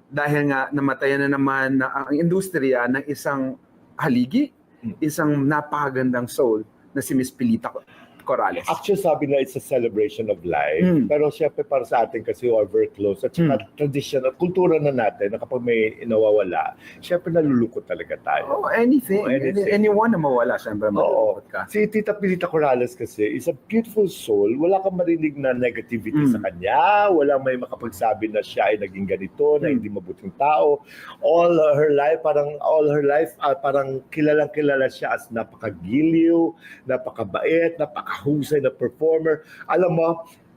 dahil nga namatayan na naman na ang industriya ng isang haligi, isang napakagandang soul na si Miss Pilita Corrales. Actually, sabi na it's a celebration of life. Pero syempre para sa atin kasi we are very close. At saka traditional, kultura na natin na kapag may nawawala, syempre nalulukot talaga tayo. Oh, anything. Anyone na mawala, syempre malulukot ka. Si Tita Pilita Corales kasi is a beautiful soul. Wala kang marinig na negativity sa kanya. Wala may makapagsabi na siya ay naging ganito, na hindi mabuting tao. All her life, parang kilalang kilala siya as napakagiliw, napakabait, napakahusay na performer. Alam mo,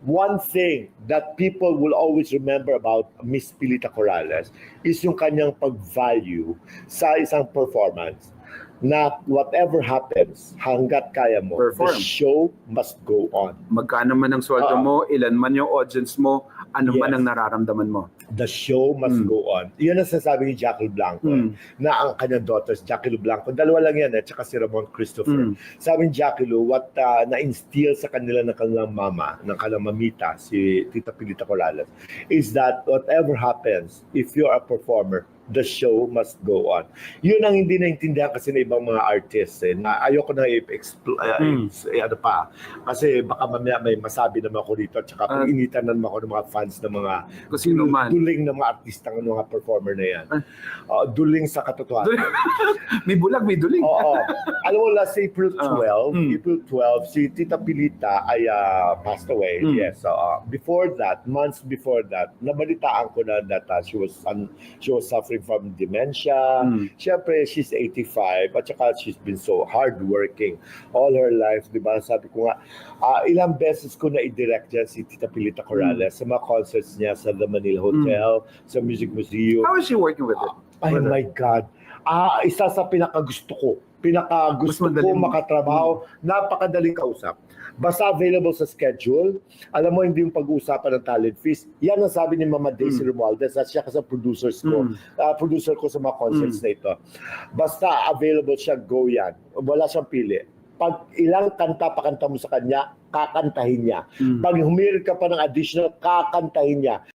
one thing that people will always remember about Miss Pilita Corales is yung kanyang pag-value sa isang performance na whatever happens, hanggat kaya mo, the show must go on. Magkano man ang sweldo mo, ilan man yung audience mo, ano man ang nararamdaman mo. The show must go on. Yun ang sasabi ni Jackie Blanco, na ang kanyang daughters, Jackie Lu Blanco, dalawa lang yan, tsaka si Ramon Christopher. Sabi ni Jackie Lu, what na-instill sa kanila ng kanilang mama, ng kanilang mamita, si Tita Pilita Corales, is that whatever happens, if you're a performer, the show must go on. Yun ang hindi naintindihan kasi ng ibang mga artists. Na ayoko na ano pa. Kasi baka mamaya may masabi naman ako dito at saka kung initan naman ako ng mga fans ng mga duling ng mga artista ng mga performer na yan. Duling sa katotohanan. May bulag, may duling. Oo. Alam mo, last April 12, si Tita Pilita ay passed away. Yes. Before that, months before that, nabalitaan ko na that she was suffering from dementia. Siyempre, she's 85 at saka she's been so hardworking all her life. Diba? Sabi ko nga, ilang beses ko na i-direct dyan si Tita Pilita Corales sa mga concerts niya sa The Manila Hotel, sa Music Museum. How is she working with it? Oh my God. Isa sa pinakagusto ko makatrabaho, napakadaling kausap. Basta available sa schedule. Alam mo, hindi yung pag-uusapan ng talent fees. Yan ang sabi ni Mama Daisy Romualdez at siya kasi producer ko sa mga concerts na ito. Basta available siya, go yan. Wala siyang pili. Pag ilang kanta pakanta mo sa kanya, kakantahin niya. Pag humirit ka pa ng additional, kakantahin niya.